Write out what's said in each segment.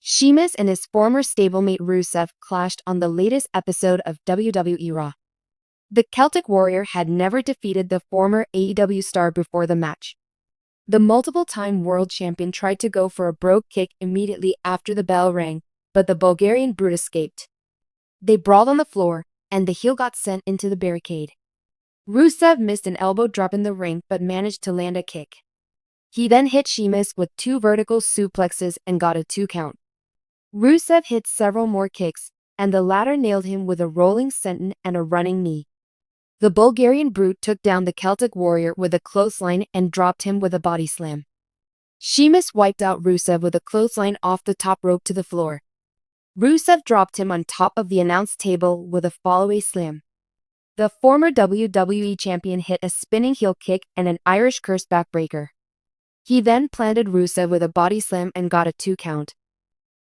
Sheamus and his former stablemate Rusev clashed on the latest episode of WWE Raw. The Celtic Warrior had never defeated the former AEW star before the match. The multiple-time world champion tried to go for a brogue kick immediately after the bell rang, but the Bulgarian brute escaped. They brawled on the floor, and the heel got sent into the barricade. Rusev missed an elbow drop in the ring but managed to land a kick. He then hit Sheamus with 2 vertical suplexes and got a 2 count. Rusev hit several more kicks, and the latter nailed him with a rolling senton and a running knee. The Bulgarian brute took down the Celtic Warrior with a clothesline and dropped him with a body slam. Sheamus wiped out Rusev with a clothesline off the top rope to the floor. Rusev dropped him on top of the announce table with a fallaway slam. The former WWE champion hit a spinning heel kick and an Irish curse backbreaker. He then planted Rusev with a body slam and got a 2 count.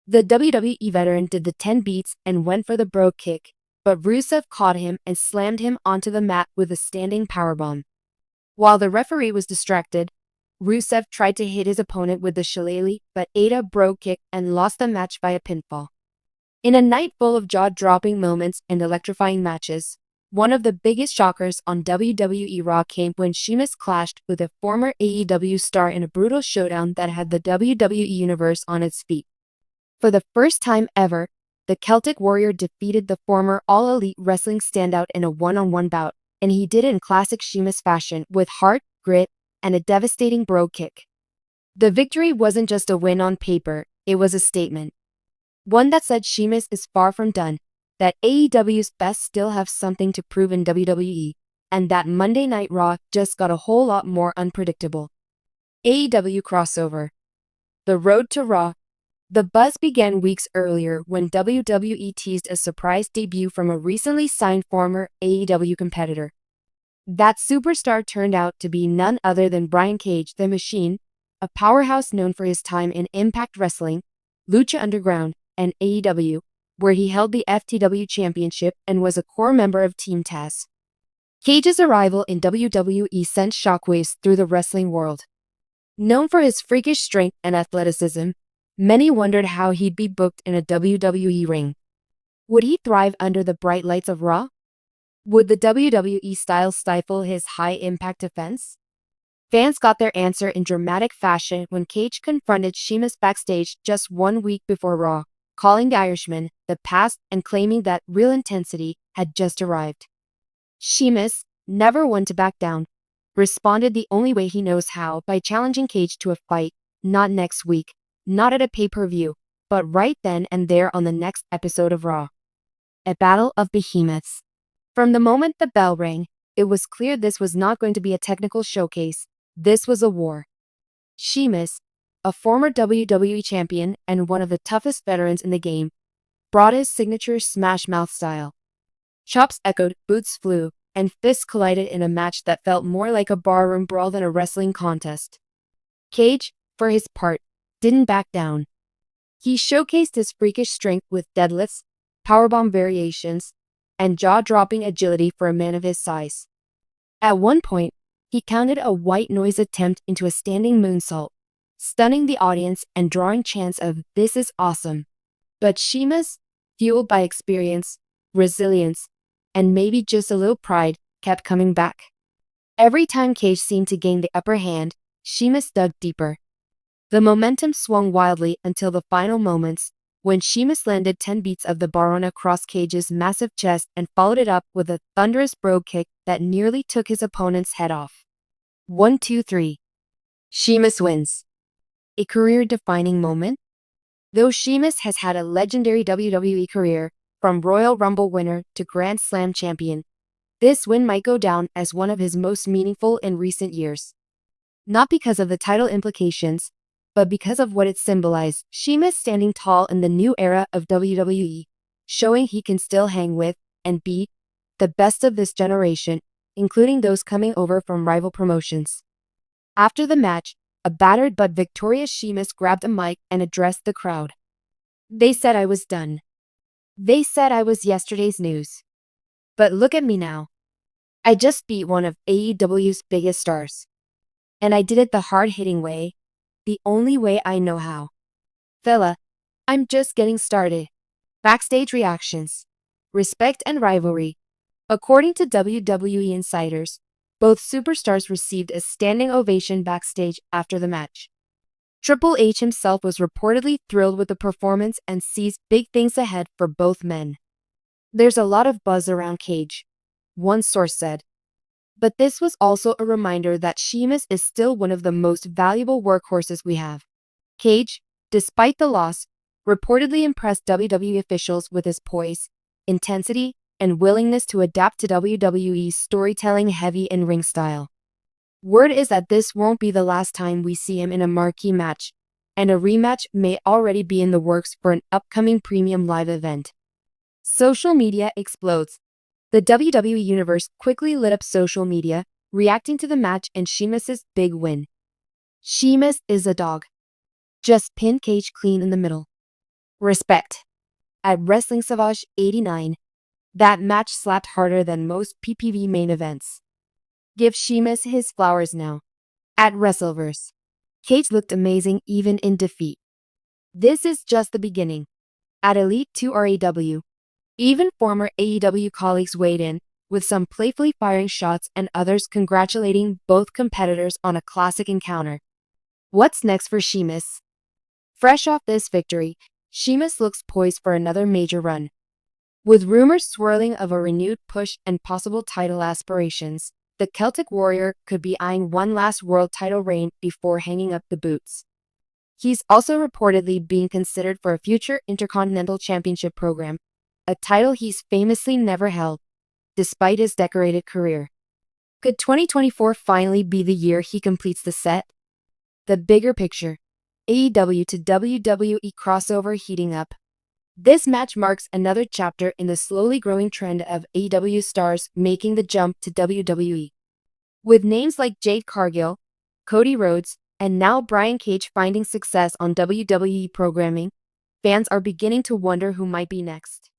The WWE veteran did the 10 beats and went for the brogue kick, but Rusev caught him and slammed him onto the mat with a standing powerbomb. While the referee was distracted, Rusev tried to hit his opponent with the shillelagh but ate a brogue kick and lost the match via pinfall. In a night full of jaw-dropping moments and electrifying matches, one of the biggest shockers on WWE Raw came when Sheamus clashed with a former AEW star in a brutal showdown that had the WWE Universe on its feet. For the first time ever, the Celtic Warrior defeated the former All Elite Wrestling standout in a one-on-one bout, and he did it in classic Sheamus fashion with heart, grit, and a devastating brogue kick. The victory wasn't just a win on paper, it was a statement. One that said Sheamus is far from done, that AEW's best still have something to prove in WWE, and that Monday Night Raw just got a whole lot more unpredictable. AEW crossover. The road to Raw. The buzz began weeks earlier when WWE teased a surprise debut from a recently signed former AEW competitor. That superstar turned out to be none other than Brian Cage, the Machine, a powerhouse known for his time in Impact Wrestling, Lucha Underground, and AEW, where he held the FTW Championship and was a core member of Team Taz. Cage's arrival in WWE sent shockwaves through the wrestling world. Known for his freakish strength and athleticism, many wondered how he'd be booked in a WWE ring. Would he thrive under the bright lights of Raw? Would the WWE style stifle his high-impact offense? Fans got their answer in dramatic fashion when Cage confronted Sheamus backstage just 1 week before Raw, calling the Irishman the past and claiming that real intensity had just arrived. Sheamus, never one to back down, responded the only way he knows how by challenging Cage to a fight, not next week, not at a pay-per-view, but right then and there on the next episode of Raw. A battle of behemoths. From the moment the bell rang, it was clear this was not going to be a technical showcase, this was a war. Sheamus, a former WWE champion and one of the toughest veterans in the game, brought his signature smash mouth style. Chops echoed, boots flew, and fists collided in a match that felt more like a barroom brawl than a wrestling contest. Cage, for his part, didn't back down. He showcased his freakish strength with deadlifts, powerbomb variations, and jaw-dropping agility for a man of his size. At one point, he counted a white noise attempt into a standing moonsault, stunning the audience and drawing chants of "This is awesome." But Sheamus, fueled by experience, resilience, and maybe just a little pride, kept coming back. Every time Cage seemed to gain the upper hand, Sheamus dug deeper. The momentum swung wildly until the final moments, when Sheamus landed 10 beats of the Baron across Cage's massive chest and followed it up with a thunderous brogue kick that nearly took his opponent's head off. 1, 2, 3. Sheamus wins. A career-defining moment? Though Sheamus has had a legendary WWE career, from Royal Rumble winner to Grand Slam champion, this win might go down as one of his most meaningful in recent years. Not because of the title implications, but because of what it symbolized. Sheamus standing tall in the new era of WWE, showing he can still hang with and beat the best of this generation, including those coming over from rival promotions. After the match, a battered but victorious Sheamus grabbed a mic and addressed the crowd. "They said I was done. They said I was yesterday's news. But look at me now. I just beat one of AEW's biggest stars. And I did it the hard-hitting way, the only way I know how. Fella, I'm just getting started. Backstage reactions. Respect and rivalry. According to WWE insiders, both superstars received a standing ovation backstage after the match. Triple H himself was reportedly thrilled with the performance and sees big things ahead for both men. There's a lot of buzz around Cage, one source said. But this was also a reminder that Sheamus is still one of the most valuable workhorses we have. Cage, despite the loss, reportedly impressed WWE officials with his poise, intensity, and willingness to adapt to WWE's storytelling-heavy in-ring style. Word is that this won't be the last time we see him in a marquee match, and a rematch may already be in the works for an upcoming premium live event. Social media explodes. The WWE Universe quickly lit up social media, reacting to the match and Sheamus's big win. Sheamus is a dog. Just pin Cage clean in the middle. Respect. At Wrestling Savage 89, that match slapped harder than most PPV main events. Give Sheamus his flowers now. At Wrestleverse, Cage looked amazing even in defeat. This is just the beginning. At Elite 2 RAW, even former AEW colleagues weighed in, with some playfully firing shots and others congratulating both competitors on a classic encounter. What's next for Sheamus? Fresh off this victory, Sheamus looks poised for another major run. With rumors swirling of a renewed push and possible title aspirations, the Celtic Warrior could be eyeing one last world title reign before hanging up the boots. He's also reportedly being considered for a future Intercontinental Championship program, a title he's famously never held, despite his decorated career. Could 2024 finally be the year he completes the set? The bigger picture. AEW to WWE crossover heating up. This match marks another chapter in the slowly growing trend of AEW stars making the jump to WWE. With names like Jade Cargill, Cody Rhodes, and now Brian Cage finding success on WWE programming, fans are beginning to wonder who might be next.